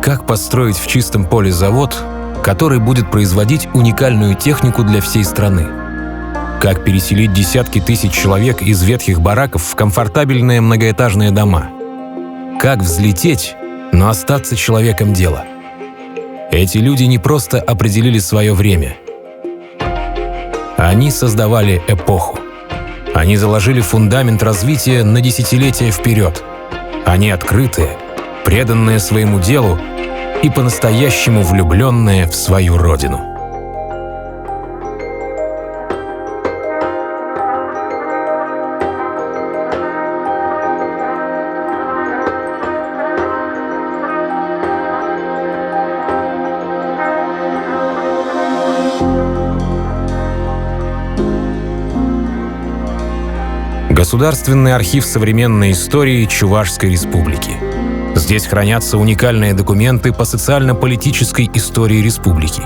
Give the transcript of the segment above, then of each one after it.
Как построить в чистом поле завод, который будет производить уникальную технику для всей страны? Как переселить десятки тысяч человек из ветхих бараков в комфортабельные многоэтажные дома? Как взлететь, но остаться человеком дела? Эти люди не просто определили свое время. Они создавали эпоху. Они заложили фундамент развития на десятилетия вперед. Они открытые, преданные своему делу и по-настоящему влюбленные в свою родину. Государственный архив современной истории Чувашской Республики. Здесь хранятся уникальные документы по социально-политической истории республики.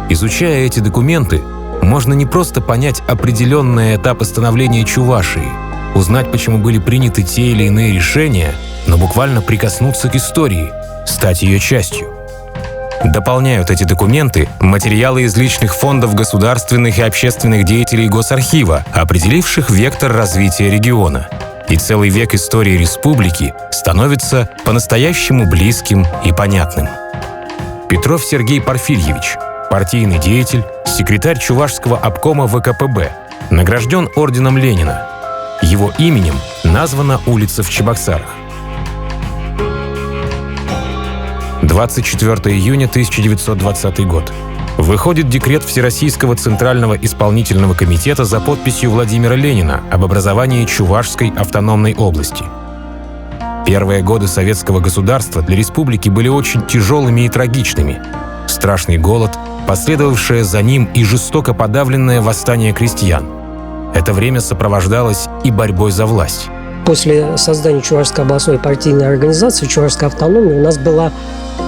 Изучая эти документы, можно не просто понять определенные этапы становления Чувашии, узнать, почему были приняты те или иные решения, но буквально прикоснуться к истории, стать ее частью. Дополняют эти документы материалы из личных фондов государственных и общественных деятелей Госархива, определивших вектор развития региона. И целый век истории республики становится по-настоящему близким и понятным. Петров Сергей Порфирьевич, партийный деятель, секретарь Чувашского обкома ВКПБ, награжден орденом Ленина. Его именем названа улица в Чебоксарах. 24 июня 1920 год. Выходит декрет Всероссийского Центрального исполнительного комитета за подписью Владимира Ленина об образовании Чувашской автономной области. Первые годы советского государства для республики были очень тяжелыми и трагичными. Страшный голод, последовавшее за ним и жестоко подавленное восстание крестьян. Это время сопровождалось и борьбой за власть. После создания Чувашской областной партийной организации Чувашской автономии у нас была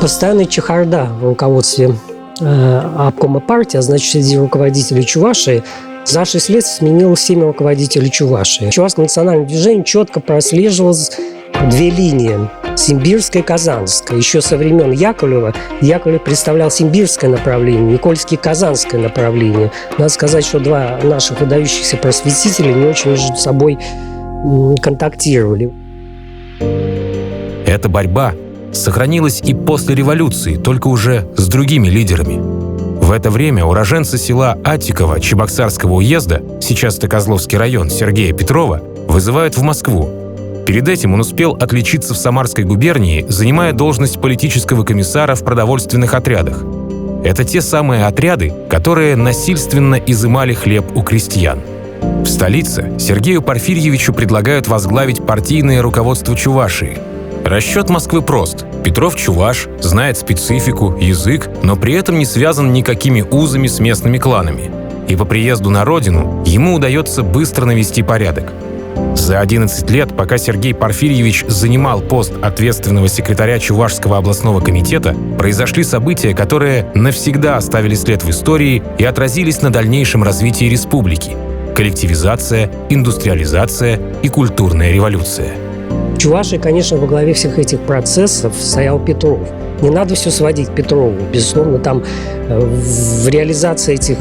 постоянная чехарда в руководстве обкома партии, а значит, среди руководителей Чувашии за 6 лет сменилось 7 руководителей Чувашии. В Чувашском национальном движении четко прослеживалось 2 линии – симбирская и казанская. Еще со времен Яковлева Яковлев представлял симбирское направление, Никольский – казанское направление. Надо сказать, что 2 наших выдающихся просветителя не очень между собой контактировали. Эта борьба сохранилась и после революции, только уже с другими лидерами. В это время уроженца села Аттиково Чебоксарского уезда, сейчас это Козловский район, Сергея Петрова, вызывают в Москву. Перед этим он успел отличиться в Самарской губернии, занимая должность политического комиссара в продовольственных отрядах. Это те самые отряды, которые насильственно изымали хлеб у крестьян. В столице Сергею Порфирьевичу предлагают возглавить партийное руководство Чувашии. Расчет Москвы прост. Петров чуваш, знает специфику, язык, но при этом не связан никакими узами с местными кланами. И по приезду на родину ему удается быстро навести порядок. За 11 лет, пока Сергей Порфирьевич занимал пост ответственного секретаря Чувашского областного комитета, произошли события, которые навсегда оставили след в истории и отразились на дальнейшем развитии республики. Коллективизация, индустриализация и культурная революция. В Чувашии, конечно, во главе всех этих процессов стоял Петров. Не надо все сводить к Петрову. Безусловно, там в реализации этих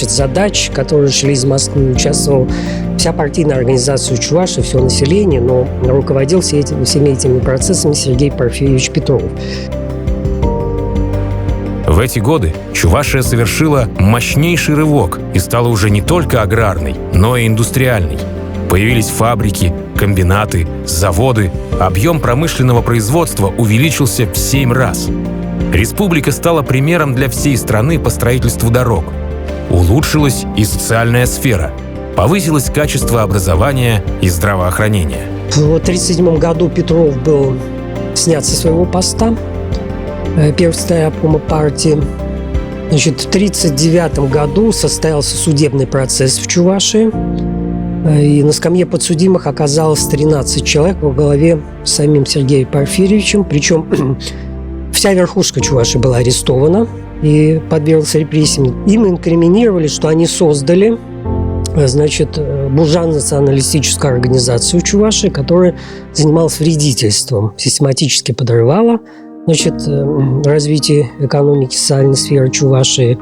задач, которые шли из Москвы, участвовала вся партийная организация Чувашии, все население, но руководил всеми этими процессами Сергей Порфирьевич Петров. В эти годы Чувашия совершила мощнейший рывок и стала уже не только аграрной, но и индустриальной. Появились фабрики, комбинаты, заводы. Объем промышленного производства увеличился в 7 раз. Республика стала примером для всей страны по строительству дорог. Улучшилась и социальная сфера. Повысилось качество образования и здравоохранения. В 1937 году Петров был снят со своего поста, первый секретарь обкома партии. В 1939 году состоялся судебный процесс в Чувашии. И на скамье подсудимых оказалось 13 человек во главе с самим Сергеем Порфирьевичем. Причем вся верхушка Чувашии была арестована и подверглась репрессиям. Им инкриминировали, что они создали буржуазно-националистическую организацию в Чувашии, которая занималась вредительством, систематически подрывала значит, развитие экономики, социальной сферы Чувашии,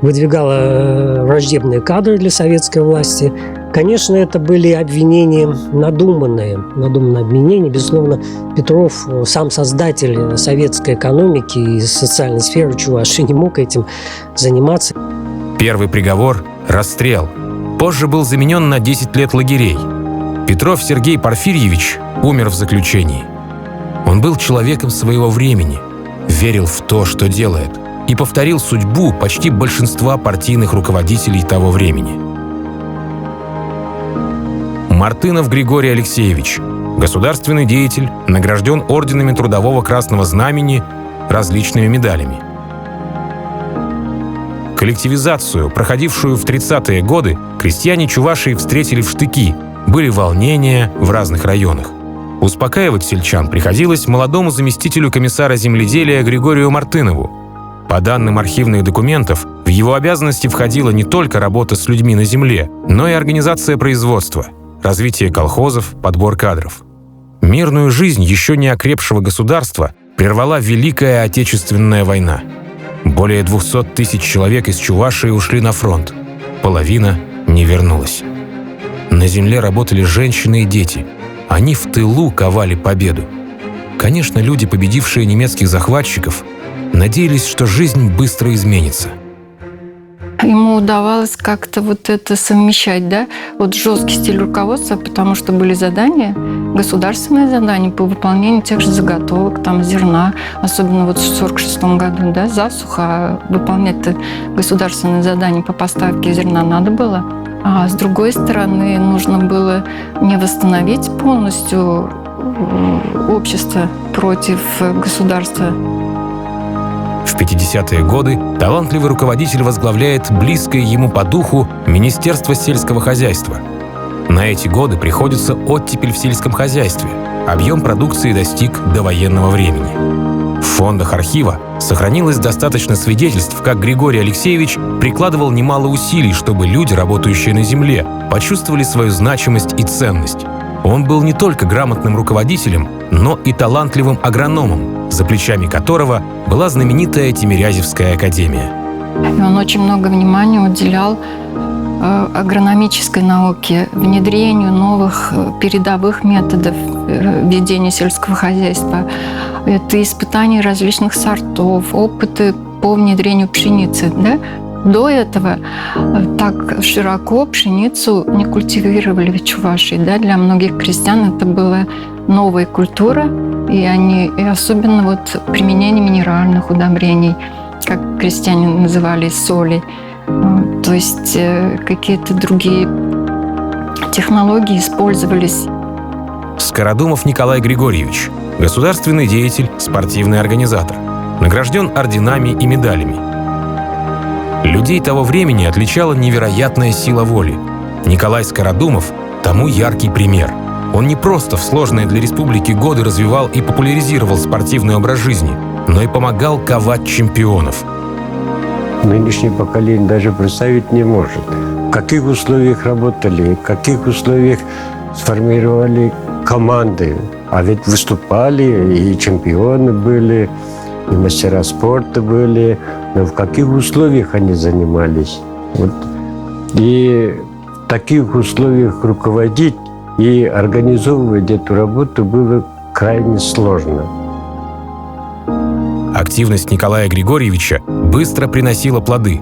выдвигала враждебные кадры для советской власти. Конечно, это были обвинения надуманные обвинения. Безусловно, Петров, сам создатель советской экономики и социальной сферы Чувашии, не мог этим заниматься. Первый приговор – расстрел. Позже был заменен на 10 лет лагерей. Петров Сергей Порфирьевич умер в заключении. Он был человеком своего времени, верил в то, что делает, и повторил судьбу почти большинства партийных руководителей того времени. Мартынов Григорий Алексеевич, государственный деятель, награжден орденами Трудового Красного Знамени, различными медалями. Коллективизацию, проходившую в 30-е годы, крестьяне Чувашии встретили в штыки, были волнения в разных районах. Успокаивать сельчан приходилось молодому заместителю комиссара земледелия Григорию Мартынову. По данным архивных документов, в его обязанности входила не только работа с людьми на земле, но и организация производства, развитие колхозов, подбор кадров. Мирную жизнь еще не окрепшего государства прервала Великая Отечественная война. Более 200 тысяч человек из Чувашии ушли на фронт. Половина не вернулась. На земле работали женщины и дети. Они в тылу ковали победу. Конечно, люди, победившие немецких захватчиков, надеялись, что жизнь быстро изменится. Ему удавалось как-то вот это совмещать, да? Вот жесткий стиль руководства, потому что были задания, государственные задания по выполнению тех же заготовок, там, зерна, особенно вот в 1946 году, да, засуха, выполнять-то государственные задания по поставке зерна надо было. А с другой стороны, нужно было не восстановить полностью общество против государства. В 50-е годы талантливый руководитель возглавляет близкое ему по духу Министерство сельского хозяйства. На эти годы приходится оттепель в сельском хозяйстве. Объем продукции достиг довоенного времени. В фондах архива сохранилось достаточно свидетельств, как Григорий Алексеевич прикладывал немало усилий, чтобы люди, работающие на земле, почувствовали свою значимость и ценность. Он был не только грамотным руководителем, но и талантливым агрономом, за плечами которого была знаменитая Тимирязевская академия. И он очень много внимания уделял агрономической науке, внедрению новых передовых методов ведения сельского хозяйства. Это испытания различных сортов, опыты по внедрению пшеницы. Да? До этого так широко пшеницу не культивировали в Чувашии. Да? Для многих крестьян это была новая культура, и особенно вот применение минеральных удобрений, как крестьяне называли, соли. То есть какие-то другие технологии использовались. Скородумов Николай Григорьевич, государственный деятель, спортивный организатор, награжден орденами и медалями. Людей того времени отличала невероятная сила воли. Николай Скородумов тому яркий пример. Он не просто в сложные для республики годы развивал и популяризировал спортивный образ жизни, но и помогал ковать чемпионов. Нынешнее поколение даже представить не может, в каких условиях работали, в каких условиях сформировали команды. А ведь выступали, и чемпионы были, и мастера спорта были. Но в каких условиях они занимались? Вот. И в таких условиях руководить и организовывать эту работу было крайне сложно. Активность Николая Григорьевича быстро приносила плоды.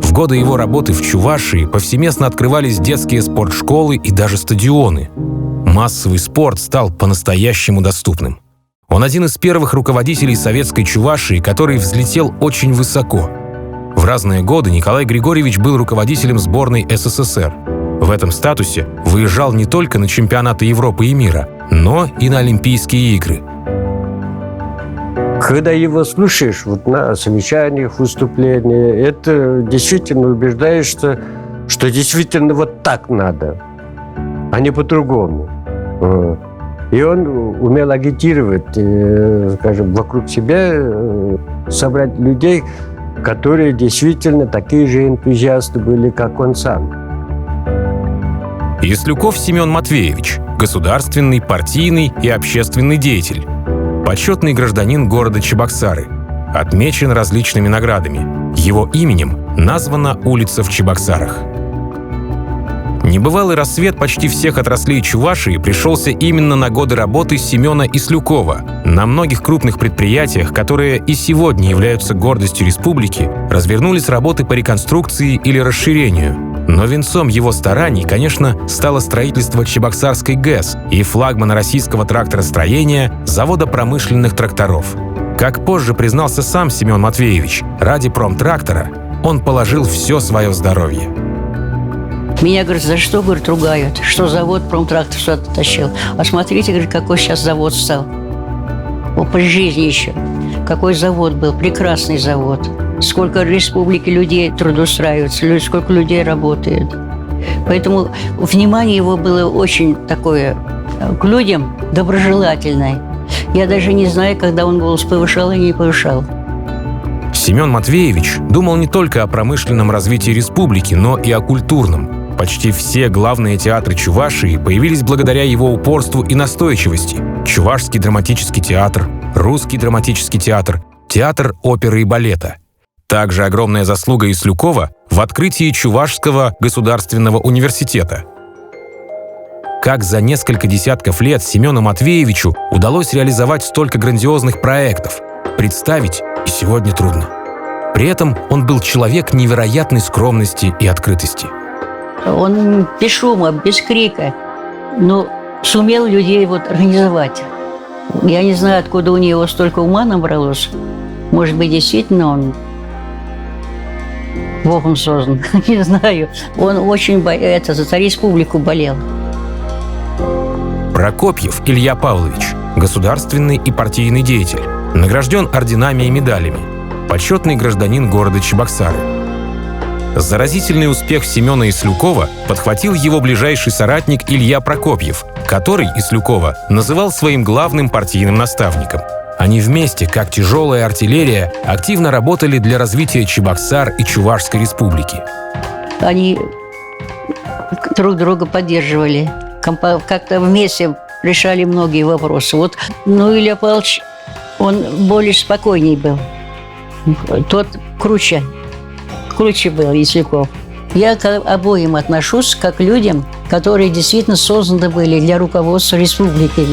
В годы его работы в Чувашии повсеместно открывались детские спортшколы и даже стадионы. Массовый спорт стал по-настоящему доступным. Он один из первых руководителей советской Чувашии, который взлетел очень высоко. В разные годы Николай Григорьевич был руководителем сборной СССР. В этом статусе выезжал не только на чемпионаты Европы и мира, но и на Олимпийские игры. Когда его слушаешь вот на совещаниях, выступлениях, это действительно убеждаешься, что действительно вот так надо, а не по-другому. И он умел агитировать, скажем, вокруг себя собрать людей, которые действительно такие же энтузиасты были, как он сам. Яслюков Семен Матвеевич – государственный, партийный и общественный деятель. почетный гражданин города Чебоксары, отмечен различными наградами. Его именем названа улица в Чебоксарах. Небывалый расцвет почти всех отраслей Чувашии пришелся именно на годы работы Семена Ислюкова. На многих крупных предприятиях, которые и сегодня являются гордостью республики, развернулись работы по реконструкции или расширению. Но венцом его стараний, конечно, стало строительство Чебоксарской ГЭС и флагмана российского тракторостроения завода промышленных тракторов. Как позже признался сам Семен Матвеевич, ради промтрактора он положил все свое здоровье. Меня, говорит, за что, говорит, ругают? Что завод промтрактор сюда тащил? А смотрите, говорит, какой сейчас завод стал. При жизни еще. Какой завод был, прекрасный завод. Сколько в республике людей трудоустраиваются, сколько людей работает. Поэтому внимание его было очень такое к людям доброжелательное. Я даже не знаю, когда он голос повышал и не повышал. Семен Матвеевич думал не только о промышленном развитии республики, но и о культурном. Почти все главные театры Чувашии появились благодаря его упорству и настойчивости. Чувашский драматический театр, Русский драматический театр, театр оперы и балета. Также огромная заслуга Ислюкова в открытии Чувашского государственного университета. Как за несколько десятков лет Семену Матвеевичу удалось реализовать столько грандиозных проектов, представить и сегодня трудно. При этом он был человек невероятной скромности и открытости. Он без шума, без крика, но сумел людей организовать. Я не знаю, откуда у него столько ума набралось. Может быть, действительно он Богом создан, не знаю. Он очень за республику болел. Прокопьев Илья Павлович, государственный и партийный деятель, награжден орденами и медалями, почетный гражданин города Чебоксары. Заразительный успех Семена Ислюкова подхватил его ближайший соратник Илья Прокопьев, который Ислюкова называл своим главным партийным наставником. Они вместе, как тяжелая артиллерия, активно работали для развития Чебоксар и Чувашской республики. Они друг друга поддерживали, как-то вместе решали многие вопросы. Илья Павлович, он более спокойней был. Тот круче был Ислюков. Я к обоим отношусь как к людям, которые действительно созданы были для руководства республикой.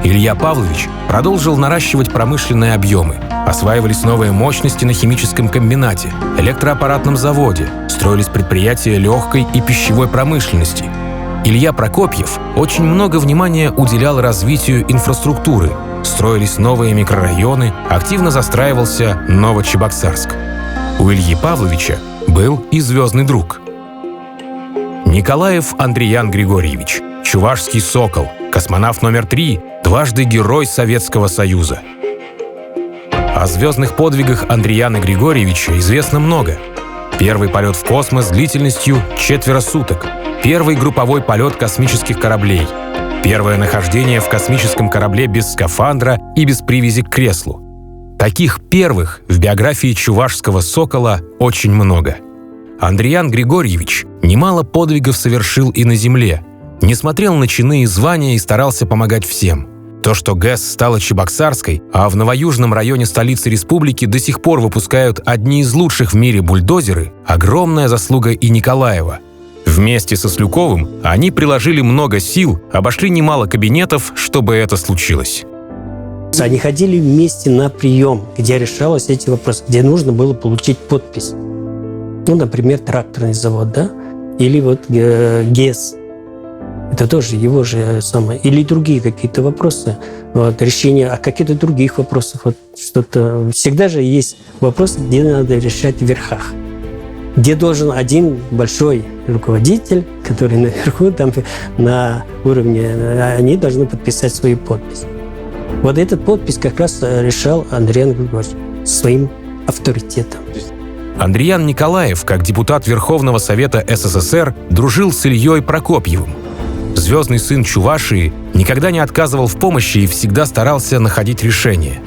Илья Павлович продолжил наращивать промышленные объемы. Осваивались новые мощности на химическом комбинате, электроаппаратном заводе, строились предприятия легкой и пищевой промышленности. Илья Прокопьев очень много внимания уделял развитию инфраструктуры. Строились новые микрорайоны, активно застраивался Новочебоксарск. У Ильи Павловича был и звездный друг. Николаев Андриян Григорьевич, чувашский сокол, космонавт номер 3, дважды Герой Советского Союза. О звездных подвигах Андрияна Григорьевича известно много. Первый полет в космос длительностью 4 суток, первый групповой полет космических кораблей, первое нахождение в космическом корабле без скафандра и без привязи к креслу. Таких первых в биографии чувашского сокола очень много. Андриян Григорьевич немало подвигов совершил и на земле, не смотрел на чины и звания и старался помогать всем. То, что ГЭС стала Чебоксарской, а в новоюжном районе столицы республики до сих пор выпускают одни из лучших в мире бульдозеры, огромная заслуга и Николаева. Вместе со Ислюковым они приложили много сил, обошли немало кабинетов, чтобы это случилось. Они ходили вместе на прием, где решалось эти вопросы, где нужно было получить подпись. Например, тракторный завод, да? Или ГЭС. Это тоже его же самое. Или другие какие-то вопросы. Решение каких-то других вопросов. Что-то. Всегда же есть вопросы, где надо решать в верхах. Где должен один большой руководитель, который наверху, там на уровне, они должны подписать свою подпись. Этот подпись как раз решал Андриян Григорьевич своим авторитетом. Андриян Николаев, как депутат Верховного Совета СССР, дружил с Ильей Прокопьевым. Звездный сын Чувашии никогда не отказывал в помощи и всегда старался находить решения.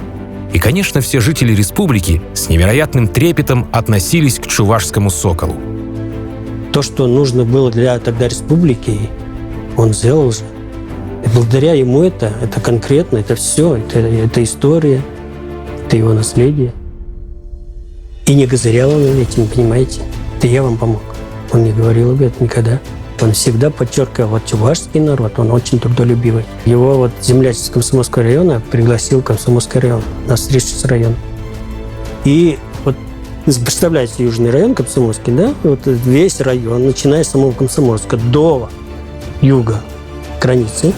И, конечно, все жители республики с невероятным трепетом относились к чувашскому соколу. То, что нужно было для тогда республики, он сделал же. благодаря ему это конкретно, это все, это история, это его наследие. И не козырял он этим, понимаете? Это я вам помог. Он не говорил об этом никогда. Он всегда подчеркивал, вот чувашский народ, он очень трудолюбивый. Его вот земляк из Комсомольского района пригласил в Комсомольский район на встречу с районом. И вот представляете, Южный район Комсомольский, да? Вот весь район, начиная с самого Комсомольска до юга границы,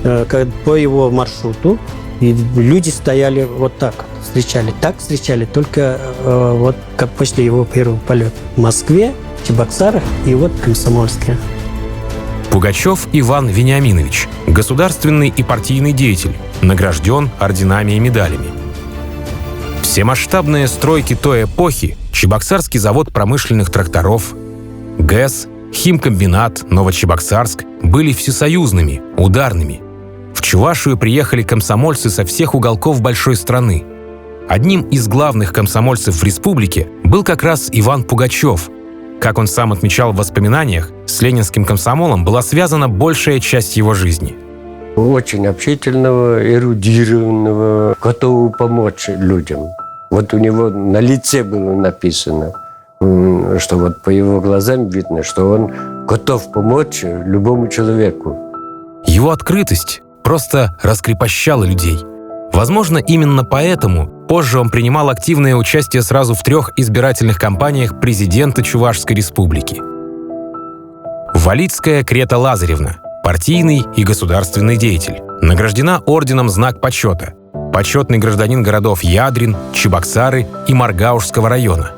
по его маршруту, и люди стояли вот так, встречали. Так встречали только вот как после его первого полета в Москве, Чебоксарах и вот Комсомольске. Пугачев Иван Вениаминович, государственный и партийный деятель, награжден орденами и медалями. Все масштабные стройки той эпохи, Чебоксарский завод промышленных тракторов, ГЭС, химкомбинат, Новочебоксарск были всесоюзными, ударными. В Чувашию приехали комсомольцы со всех уголков большой страны. Одним из главных комсомольцев в республике был как раз Иван Пугачев. Как он сам отмечал в воспоминаниях, с ленинским комсомолом была связана большая часть его жизни. Очень общительного, эрудированного, готового помочь людям. Вот у него на лице было написано, что вот по его глазам видно, что он готов помочь любому человеку. Его открытость просто раскрепощала людей. Возможно, именно поэтому позже он принимал активное участие сразу в 3 избирательных кампаниях президента Чувашской республики. Валицкая Крета Лазаревна, партийный и государственный деятель, награждена орденом «Знак почета», почетный гражданин городов Ядрин, Чебоксары и Маргаушского района.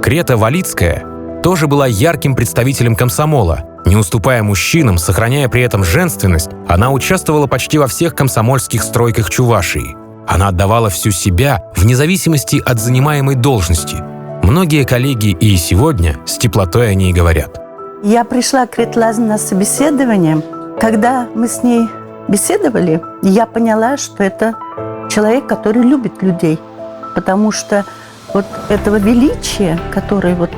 Крета Валицкая тоже была ярким представителем комсомола. Не уступая мужчинам, сохраняя при этом женственность, она участвовала почти во всех комсомольских стройках Чувашии. Она отдавала всю себя вне зависимости от занимаемой должности. Многие коллеги и сегодня с теплотой о ней говорят. Я пришла к Крете Лазаревне на собеседование. Когда мы с ней беседовали, я поняла, что это человек, который любит людей. Потому что вот этого величия, которое вот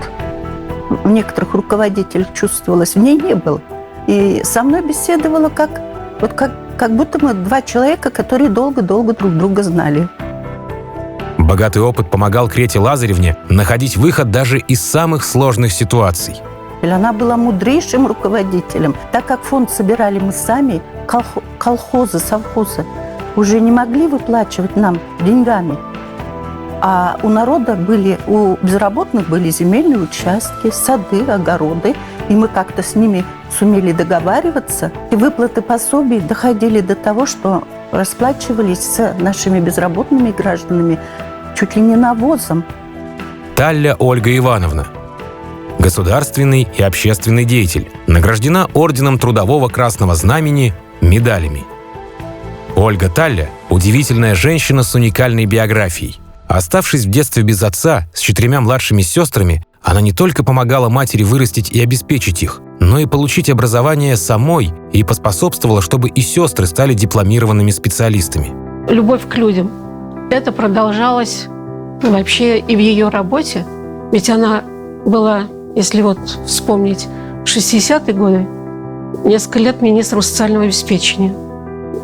в некоторых руководителях чувствовалось, в ней не было. И со мной беседовала как будто мы 2 человека, которые долго-долго друг друга знали. Богатый опыт помогал Крете Лазаревне находить выход даже из самых сложных ситуаций. Она была мудрейшим руководителем. Так как фонд собирали мы сами, колхозы, совхозы уже не могли выплачивать нам деньгами. А у народа у безработных были земельные участки, сады, огороды. И мы как-то с ними сумели договариваться. И выплаты пособий доходили до того, что расплачивались с нашими безработными гражданами чуть ли не навозом. Талля Ольга Ивановна, государственный и общественный деятель, награждена орденом Трудового Красного Знамени, медалями. Ольга Талля – удивительная женщина с уникальной биографией. Оставшись в детстве без отца, с 4 младшими сестрами, она не только помогала матери вырастить и обеспечить их, но и получить образование самой и поспособствовала, чтобы и сестры стали дипломированными специалистами. Любовь к людям. Это продолжалось вообще и в ее работе. Ведь она была, если вот вспомнить, в 60-е годы несколько лет министром социального обеспечения.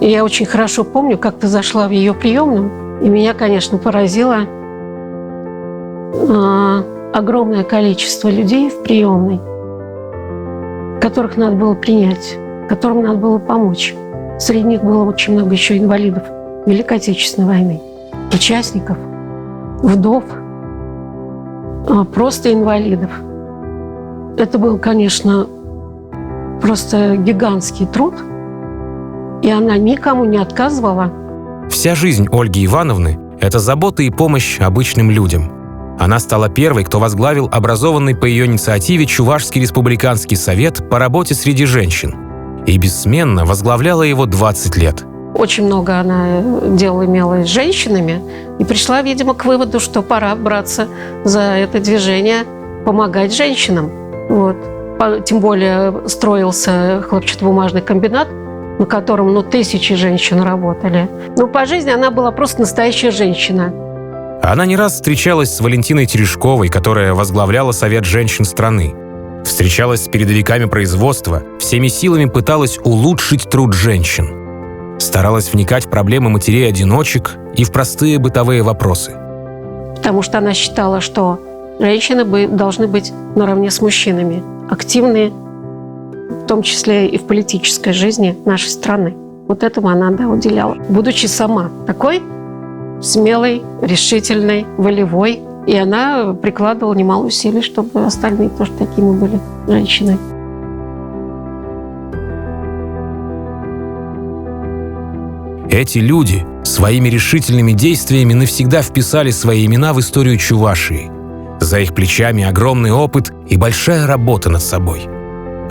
И я очень хорошо помню, как ты зашла в ее приемную, и меня, конечно, поразило огромное количество людей в приемной, которых надо было принять, которым надо было помочь. Среди них было очень много еще инвалидов Великой Отечественной войны, участников, вдов, просто инвалидов. Это был, конечно, просто гигантский труд, и она никому не отказывала. Вся жизнь Ольги Ивановны – это забота и помощь обычным людям. Она стала первой, кто возглавил образованный по ее инициативе Чувашский республиканский совет по работе среди женщин. И бессменно возглавляла его 20 лет. Очень много она дел имела с женщинами. И пришла, видимо, к выводу, что пора браться за это движение, помогать женщинам. Вот. Тем более строился хлопчатобумажный комбинат, на котором 1000 женщин работали. Но по жизни она была просто настоящая женщина. Она не раз встречалась с Валентиной Терешковой, которая возглавляла Совет женщин страны. Встречалась с передовиками производства, всеми силами пыталась улучшить труд женщин. Старалась вникать в проблемы матерей-одиночек и в простые бытовые вопросы. Потому что она считала, что женщины должны быть наравне с мужчинами, активные, в том числе и в политической жизни нашей страны. Вот этому она, да, уделяла. Будучи сама такой смелой, решительной, волевой, и она прикладывала немало усилий, чтобы остальные тоже такими были женщины. Эти люди своими решительными действиями навсегда вписали свои имена в историю Чувашии. За их плечами огромный опыт и большая работа над собой.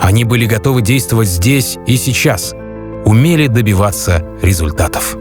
Они были готовы действовать здесь и сейчас, умели добиваться результатов.